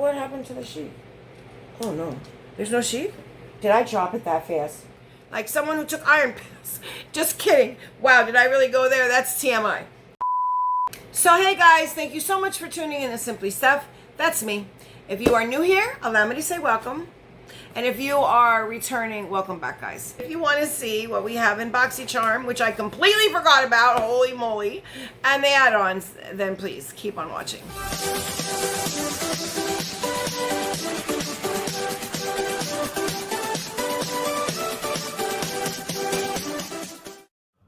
what happened to the sheet? Oh no, there's no sheet? Did I drop it that fast? Like someone who took iron pills. Just kidding. Wow, did I really go there? That's TMI. So hey guys, thank you so much for tuning in to Simply Steph. That's me. If you are new here, allow me to say welcome. And if you are returning, welcome back, guys. If you want to see what we have in BOXYCHARM, which I completely forgot about, holy moly, and the add-ons, then please keep on watching.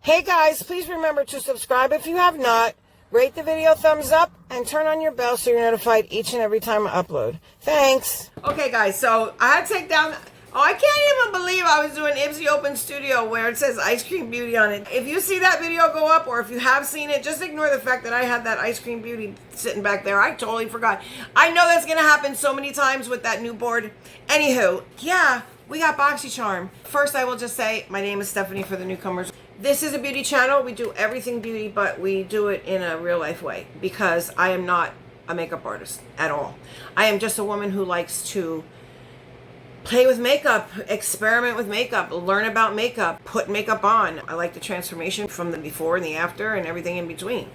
Hey guys, please remember to subscribe if you have not. Rate the video thumbs up and turn on your bell so you're notified each and every time I upload. Thanks. Okay guys, so I had to take down, I can't even believe I was doing Ipsy Open Studio where it says Ice Cream Beauty on it. If you see that video go up or if you have seen it, just ignore the fact that I had that Ice Cream Beauty sitting back there. I totally forgot. I know that's going to happen so many times with that new board. Anywho, yeah, we got BOXYCHARM. First, I will just say my name is Stephanie for the newcomers. This is a beauty channel. We do everything beauty, but we do it in a real life way because I am not a makeup artist at all. I am just a woman who likes to play with makeup, experiment with makeup, learn about makeup, put makeup on. I like the transformation from the before and the after and everything in between.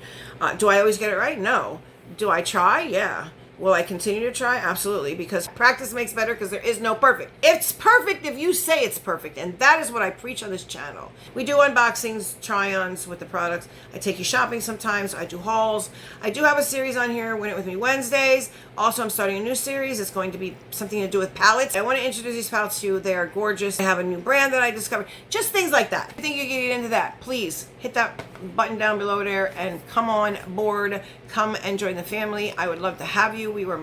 Do I always get it right? No. Do I try? Yeah. Will I continue to try? Absolutely, because practice makes better because there is no perfect. It's perfect if you say it's perfect, and that is what I preach on this channel. We do unboxings, try-ons with the products. I take you shopping sometimes. I do hauls. I do have a series on here, Win It With Me Wednesdays. Also, I'm starting a new series. It's going to be something to do with palettes. I want to introduce these palettes to you. They are gorgeous. I have a new brand that I discovered. Just things like that. If you think you can get into that, please hit that button down below there and come on board. Come and join the family. I would love to have you. We were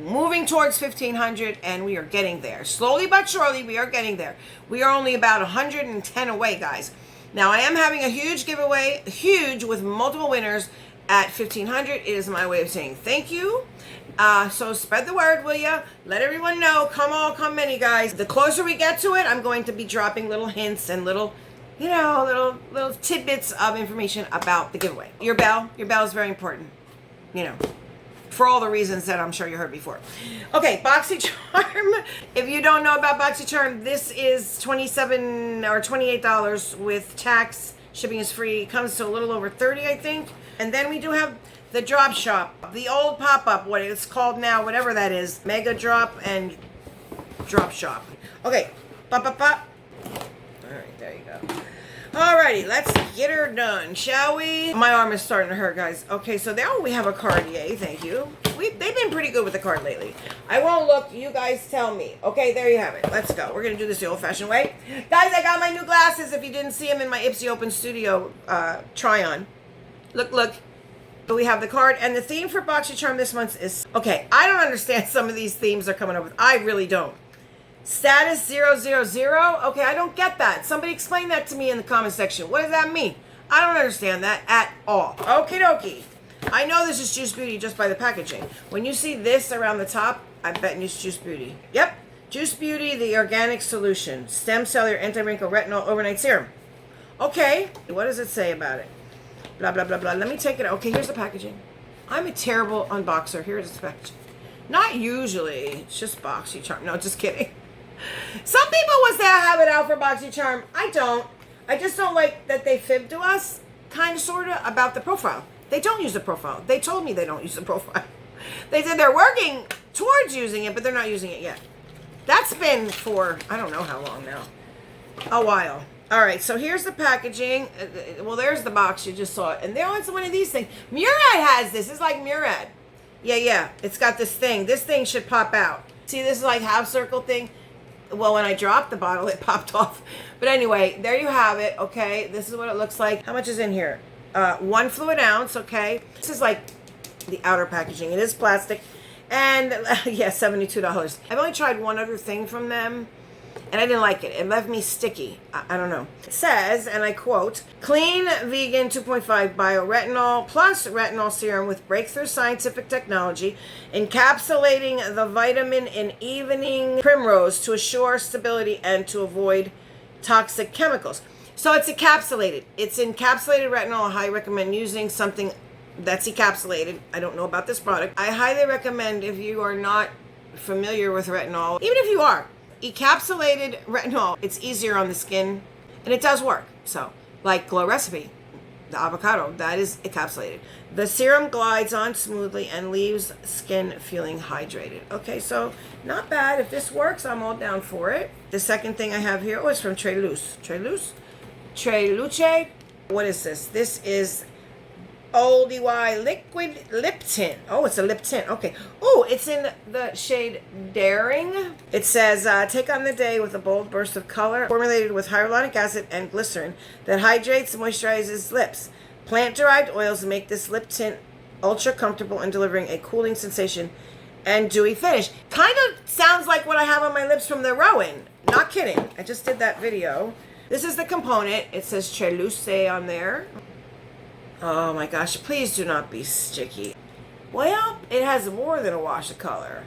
moving towards 1,500 and we are getting there. Slowly but surely, we are getting there. We are only about 110 away, guys. Now, I am having a huge giveaway, huge, with multiple winners at 1,500. It is my way of saying thank you. So spread the word, will ya? Let everyone know. Come all, come many, guys. The closer we get to it, I'm going to be dropping little hints and little, you know, little tidbits of information about the giveaway. Your bell is very important, you know, for all the reasons that I'm sure you heard before. Okay, BOXYCHARM. If you don't know about BOXYCHARM, this is $27 or $28 with tax. Shipping is free. It comes to a little over 30, I think. And then we do have the drop shop, the old pop-up, what it's called now, whatever that is, Mega Drop and Drop Shop. Okay, pop. All right, there you go. Alrighty, let's get her done, shall we? My arm is starting to hurt, guys. Okay, so now we have a card. Yay, thank you. They've been pretty good with the card lately. I won't look. You guys tell me. Okay, there you have it. Let's go. We're going to do this the old-fashioned way. Guys, I got my new glasses. If you didn't see them in my Ipsy Open Studio try-on. Look. But we have the card. And the theme for BOXYCHARM this month is... Okay, I don't understand some of these themes they're coming up with. I really don't. Status 000. Okay, I don't get that. Somebody explain that to me in the comment section. What does that mean? I don't understand that at all. Okie dokie. I know this is Juice Beauty just by the packaging. When you see this around the top, I bet it's Juice Beauty. Yep. Juice Beauty, the organic solution. Stem cell, anti-wrinkle, retinol, overnight serum. Okay. What does it say about it? Blah, blah, blah, blah. Let me take it out. Okay, here's the packaging. I'm a terrible unboxer. Here's the packaging. Not usually. It's just BOXYCHARM. No, just kidding. Some people would say I have it out for BOXYCHARM. I don't. I just don't like that they fibbed to us, kind of, sort of, about the profile. They don't use the profile. They told me they don't use the profile. They said they're working towards using it, but they're not using it yet. That's been for, I don't know how long now. A while. All right, so here's the packaging. Well, there's the box. You just saw it. And there was one of these things. Murad has this. It's like Murad. Yeah. It's got this thing. This thing should pop out. See, this is like half circle thing. Well, when I dropped the bottle, it popped off. But anyway, there you have it, okay? This is what it looks like. How much is in here? 1 fluid ounce, okay? This is like the outer packaging. It is plastic. And, yeah, $72. I've only tried one other thing from them, and I didn't like it. It left me sticky. I don't know. It says, and I quote, clean, vegan, 2.5 bioretinol plus retinol serum with breakthrough scientific technology, encapsulating the vitamin in evening primrose to assure stability and to avoid toxic chemicals. So it's encapsulated. It's encapsulated retinol. I highly recommend using something that's encapsulated. I don't know about this product. I highly recommend if you are not familiar with retinol, even if you are, encapsulated retinol, it's easier on the skin, and it does work. So, like Glow Recipe, the avocado, that is encapsulated. The serum glides on smoothly and leaves skin feeling hydrated. Okay, so not bad. If this works, I'm all down for it. The second thing I have here, oh, it's from Tre Luce. Tre Luce. What is this? This is Old EY Liquid Lip Tint. Oh, it's a lip tint. Okay. Oh, it's in the shade Daring. It says, take on the day with a bold burst of color, formulated with hyaluronic acid and glycerin that hydrates and moisturizes lips. Plant-derived oils make this lip tint ultra comfortable in delivering a cooling sensation and dewy finish. Kind of sounds like what I have on my lips from the Rowan. Not kidding. I just did that video. This is the component. It says Tre Luce on there. Oh my gosh, please do not be sticky. Well, it has more than a wash of color.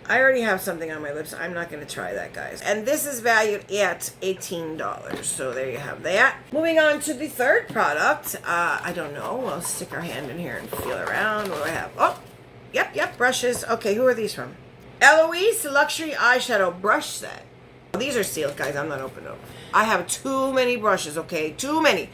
I already have something on my lips. I'm not going to try that, guys. And this is valued at $18. So there you have that. Moving on to the third product. I don't know. We'll stick our hand in here and feel around. What do I have? Oh, yep, brushes. Okay, who are these from? Eloise Luxury Eyeshadow Brush Set. These are sealed, guys. I'm not opening them. I have too many brushes, okay? Too many.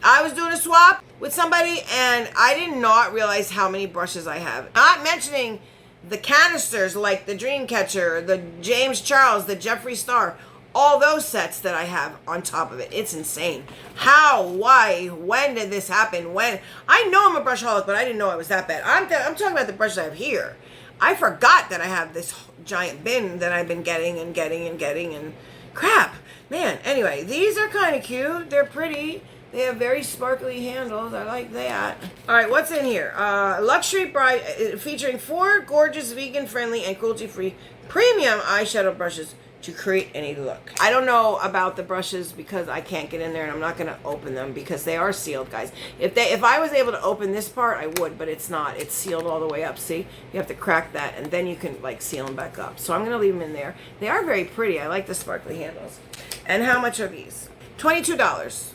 I was doing a swap with somebody, and I did not realize how many brushes I have. Not mentioning the canisters like the Dreamcatcher, the James Charles, the Jeffree Star, all those sets that I have on top of it. It's insane. How? Why? When did this happen? When? I know I'm a brushaholic, but I didn't know I was that bad. I'm talking about the brushes I have here. I forgot that I have this giant bin that I've been getting and crap. Man, anyway, these are kind of cute. They're pretty. They have very sparkly handles. I like that. All right, what's in here? Luxury Bride, featuring 4 gorgeous, vegan-friendly, and cruelty-free premium eyeshadow brushes to create any look. I don't know about the brushes because I can't get in there, and I'm not going to open them because they are sealed, guys. If I was able to open this part, I would, but it's not. It's sealed all the way up. See? You have to crack that, and then you can, like, seal them back up. So I'm going to leave them in there. They are very pretty. I like the sparkly handles. And how much are these? $22.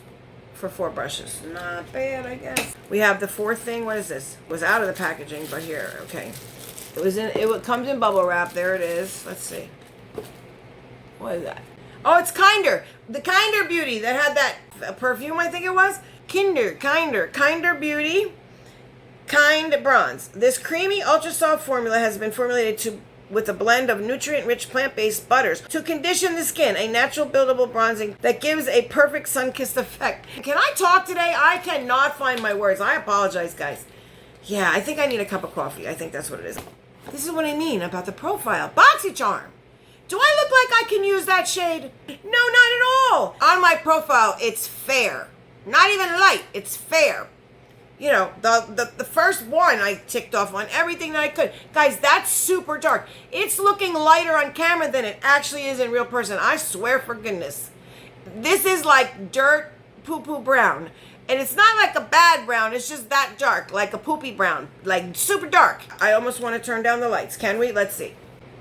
For 4 brushes. Not bad, I guess. We have the fourth thing. What is this? It was out of the packaging, but here, okay. It comes in bubble wrap. There it is. Let's see. What is that? Oh, it's Kinder. The Kinder Beauty that had that perfume, I think it was. Kinder Beauty. Kind Bronze. This creamy, ultra soft formula has been formulated with a blend of nutrient-rich plant-based butters to condition the skin, a natural buildable bronzing that gives a perfect sun-kissed effect. Can I talk today? I cannot find my words. I apologize, guys. Yeah, I think I need a cup of coffee. I think that's what it is. This is what I mean about the profile. BOXYCHARM. Do I look like I can use that shade? No, not at all. On my profile, it's fair. Not even light. It's fair. You know, the first one I ticked off on everything that I could. Guys, that's super dark. It's looking lighter on camera than it actually is in real person. I swear for goodness. This is like dirt poo-poo brown. And it's not like a bad brown. It's just that dark. Like a poopy brown. Like super dark. I almost want to turn down the lights. Can we? Let's see.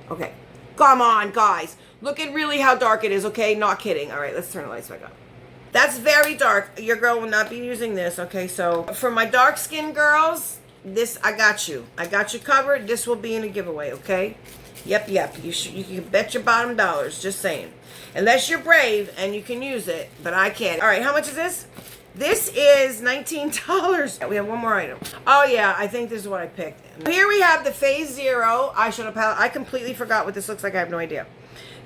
Okay. Come on, guys. Look at really how dark it is, okay? Not kidding. All right, let's turn the lights back on. That's very dark. Your girl will not be using this, okay? So for my dark skin girls, this, I got you. I got you covered. This will be in a giveaway, okay? Yep. You can bet your bottom dollars. Just saying. Unless you're brave and you can use it, but I can't. All right, how much is this? This is $19. We have one more item. Oh, yeah, I think this is what I picked. Here we have the Phase Zero eyeshadow palette. I completely forgot what this looks like. I have no idea.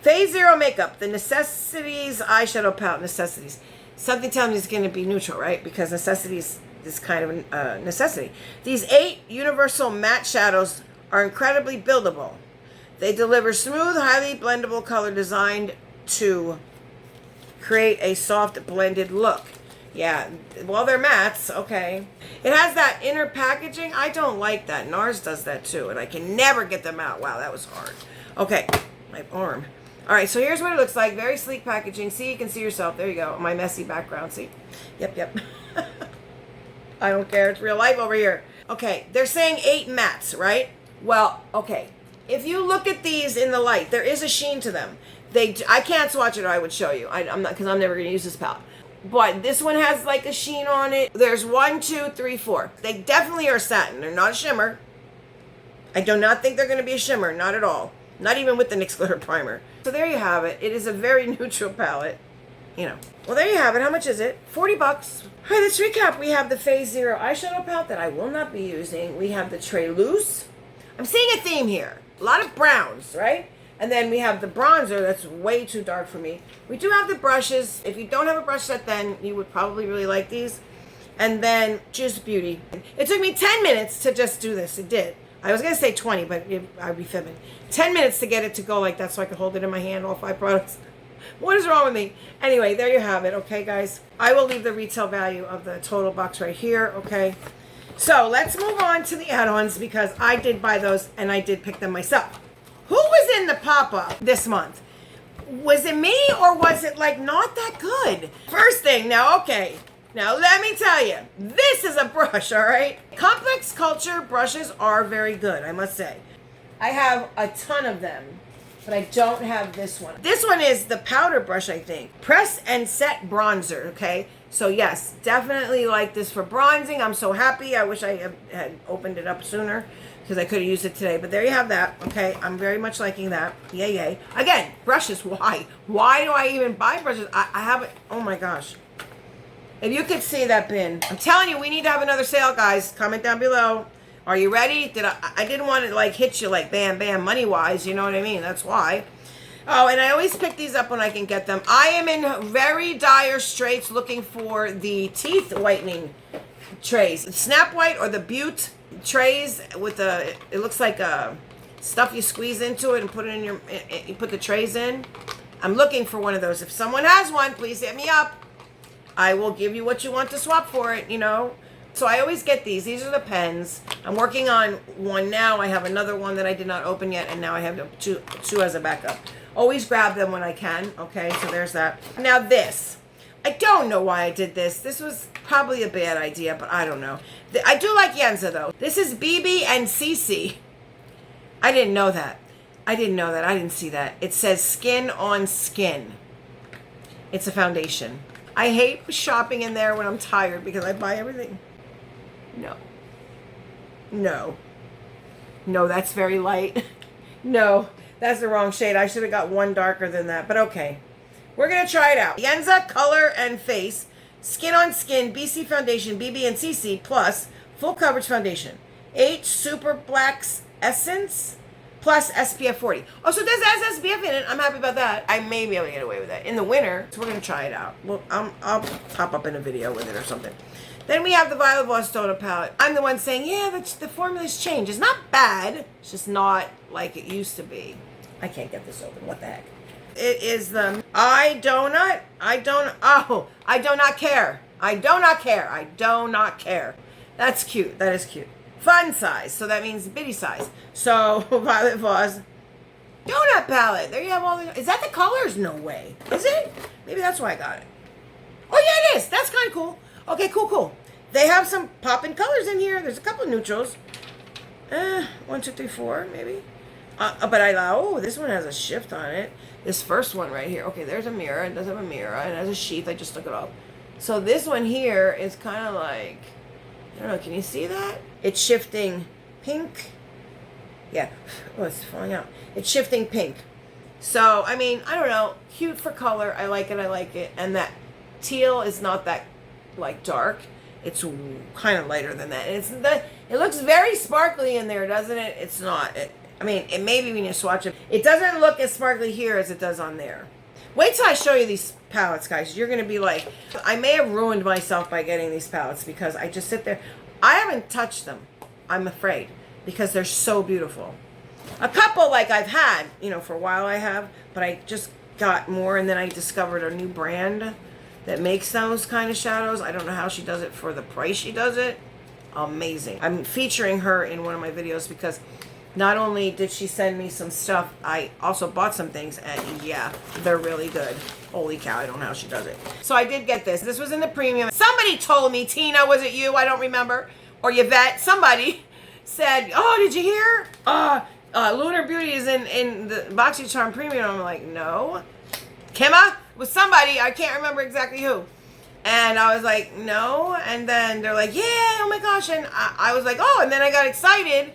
Phase Zero Makeup, the Necessities eyeshadow palette. Necessities. Something tells me it's going to be neutral, right? Because Necessities is kind of a necessity. These 8 universal matte shadows are incredibly buildable. They deliver smooth, highly blendable color designed to create a soft, blended look. Yeah, well, they're mattes, okay. It has that inner packaging. I don't like that. NARS does that too, and I can never get them out. Wow, that was hard. Okay, my arm. All right, so here's what it looks like. Very sleek packaging. See, you can see yourself. There you go. My messy background, see? Yep. I don't care. It's real life over here. Okay, they're saying 8 mattes, right? Well, okay. If you look at these in the light, there is a sheen to them. I can't swatch it or I would show you. I'm not, because I'm never going to use this palette. But this one has like a sheen on it. There's 1, 2, 3, 4. They definitely are satin. They're not a shimmer. I do not think they're going to be a shimmer, not at all. Not even with the NYX Glitter Primer. So there you have it. It is a very neutral palette, you know. Well, there you have it. How much is it? 40 bucks. All right, let's recap. We have the Phase Zero eyeshadow palette that I will not be using. We have the Treloose. I'm seeing a theme here. A lot of browns, right? And then we have the bronzer that's way too dark for me. We do have the brushes. If you don't have a brush set, then you would probably really like these. And then Juice Beauty. It took me 10 minutes to just do this. It did. I was going to say 20, but I'd be fibbing. 10 minutes to get it to go like that so I could hold it in my hand, all 5 products. What is wrong with me? Anyway, there you have it. Okay, guys. I will leave the retail value of the total box right here. Okay. So let's move on to the add-ons because I did buy those and I did pick them myself. Who was in the pop-up this month? Was it me or was it like not that good? First thing, now, okay. Now, let me tell you, this is a brush, all right? Complex Culture brushes are very good, I must say. I have a ton of them, but I don't have this one. This one is the powder brush, I think. Press and Set Bronzer, okay? So, yes, definitely like this for bronzing. I'm so happy. I wish I had opened it up sooner because I could have used it today. But there you have that, okay? I'm very much liking that. Yay, yay. Again, brushes, why? Why do I even buy brushes? I haven't, oh my gosh. If you could see that bin. I'm telling you, we need to have another sale, guys. Comment down below. Are you ready? I didn't want to like hit you like bam, bam, money-wise. You know what I mean? That's why. Oh, and I always pick these up when I can get them. I am in very dire straits looking for the teeth whitening trays. Snap White or the Butte trays with the, it looks like stuff you squeeze into it and put it in your, you put the trays in. I'm looking for one of those. If someone has one, please hit me up. I will give you what you want to swap for it, you know. So I always get these. These are the pens. I'm working on one now. I have another one that I did not open yet, and now I have two as a backup. Always grab them when I can, okay? So there's that. Now this. I don't know why I did this. This was probably a bad idea, but I don't know. I do like Yenza, though. This is BB and CC. I didn't know that. I didn't know that. I didn't see that. It says Skin on Skin. It's a foundation. I hate shopping in there when I'm tired because I buy everything. No. No. No, that's very light. No, that's the wrong shade. I should have got one darker than that, but okay. We're going to try it out. Yenza Color and Face, Skin on Skin, BC Foundation, BB and CC, plus Full Coverage Foundation. H Super Blacks Essence, plus SPF 40. Oh, so this has SPF in it. I'm happy about that. I may be able to get away with that. In the winter, so we're going to try it out. Well, I'll pop up in a video with it or something. Then we have the Violet Voss Toner Palette. I'm the one saying, yeah, the formula's changed. It's not bad. It's just not like it used to be. I can't get this open. What the heck? It is the I do not care. I do not care. I do not care. That's cute. That is cute. Fun size. So that means bitty size. So Violet Voss Donut Palette. There you have all the... Is that the colors? No way. Is it? Maybe that's why I got it. Oh, yeah, it is. That's kind of cool. Okay, cool, cool. They have some popping colors in here. There's a couple of neutrals. 1, 2, 3, 4, maybe. But oh, this one has a shift on it. This first one right here. Okay, there's a mirror. It does have a mirror. It has a sheath. I just took it off. So this one here is kind of like, I don't know. Can you see that? It's shifting pink. Yeah. Oh, it's falling out. It's shifting pink. So, I mean, I don't know. Cute for color. I like it. I like it. And that teal is not that, like, dark. It's kind of lighter than that. And it looks very sparkly in there, doesn't it? It's not. I mean, it may be when you swatch it. It doesn't look as sparkly here as it does on there. Wait till I show you these palettes, guys. You're going to be like, I may have ruined myself by getting these palettes because I just sit there. I haven't touched them, I'm afraid, because they're so beautiful. A couple, like I've had, you know, for a while I have, but I just got more, and then I discovered a new brand that makes those kind of shadows. I don't know how she does it for the price she does it. Amazing. I'm featuring her in one of my videos because not only did she send me some stuff, I also bought some things, and yeah, they're really good. Holy cow, I don't know how she does it. So I did get this. This was in the premium. Somebody told me, Tina, was it you? I don't remember. Or Yvette, somebody said, oh, did you hear? Lunar Beauty is in the BOXYCHARM premium. I'm like, no. Kimma? With somebody, I can't remember exactly who. And I was like, no. And then they're like, yeah, oh my gosh. And I was like, oh, and then I got excited.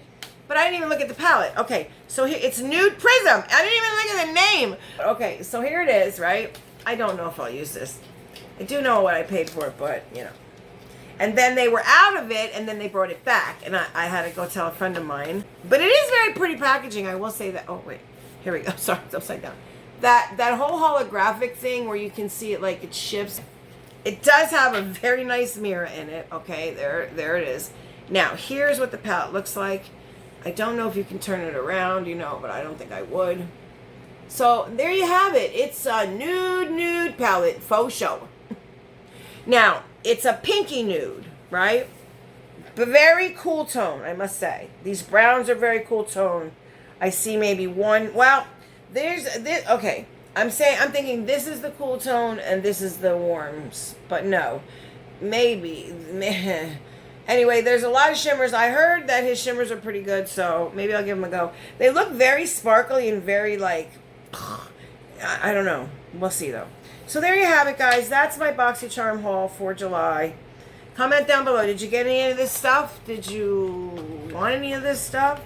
but I didn't even look at the palette. Okay, so here, it's Nude Prism. I didn't even look at the name. Okay, so here it is, right? I don't know if I'll use this. I do know what I paid for it, but, you know. And then they were out of it, and then they brought it back. And I had to go tell a friend of mine. But it is very pretty packaging, I will say that. Oh, wait. Here we go. Sorry, it's upside down. That whole holographic thing where you can see it like it shifts. It does have a very nice mirror in it. Okay, there it is. Now, here's what the palette looks like. I don't know if you can turn it around, you know, but I don't think I would. So, there you have it. It's a nude palette, faux show. Now, it's a pinky nude, right? But very cool tone, I must say. These browns are very cool tone. I see maybe one. Well, there's this. Okay, I'm thinking this is the cool tone and this is the warms. But no, maybe. Anyway, there's a lot of shimmers. I heard that his shimmers are pretty good, so maybe I'll give them a go. They look very sparkly and very like, I don't know. We'll see though. So there you have it, guys. That's my BOXYCHARM haul for July. Comment down below. Did you get any of this stuff? Did you want any of this stuff?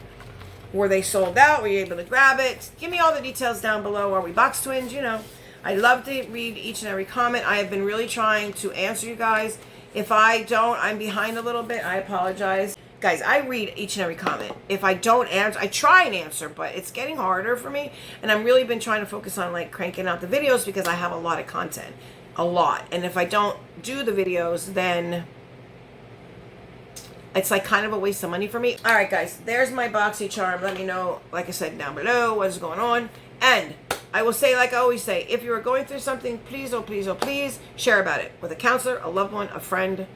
Were they sold out? Were you able to grab it? Give me all the details down below. Are we box twins? You know, I love to read each and every comment. I have been really trying to answer you guys. If I don't, I'm behind a little bit. I apologize. Guys, I read each and every comment. If I don't answer, I try and answer, but it's getting harder for me. And I've really been trying to focus on like cranking out the videos because I have a lot of content. A lot. And if I don't do the videos, then it's like kind of a waste of money for me. All right, guys, there's my BOXYCHARM. Let me know, like I said, down below what is going on. And I will say, like I always say, if you are going through something, please, oh please, oh please, share about it with a counselor, a loved one, a friend.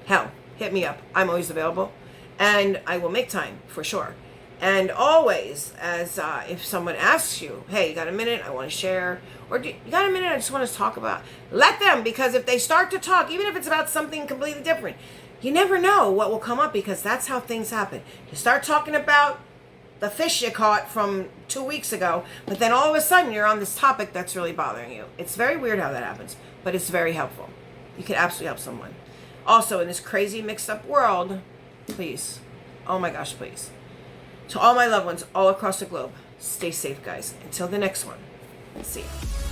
Hell, hit me up. I'm always available. And I will make time, for sure. And always, as if someone asks you, hey, you got a minute? I want to share. Or you got a minute? I just want to talk about. Let them, because if they start to talk, even if it's about something completely different, you never know what will come up, because that's how things happen. You start talking about the fish you caught from 2 weeks ago, but then all of a sudden you're on this topic that's really bothering you. It's very weird how that happens, but it's very helpful. You can absolutely help someone. Also, in this crazy mixed up world, please, oh my gosh, please, to all my loved ones all across the globe, stay safe, guys. Until the next one, see ya.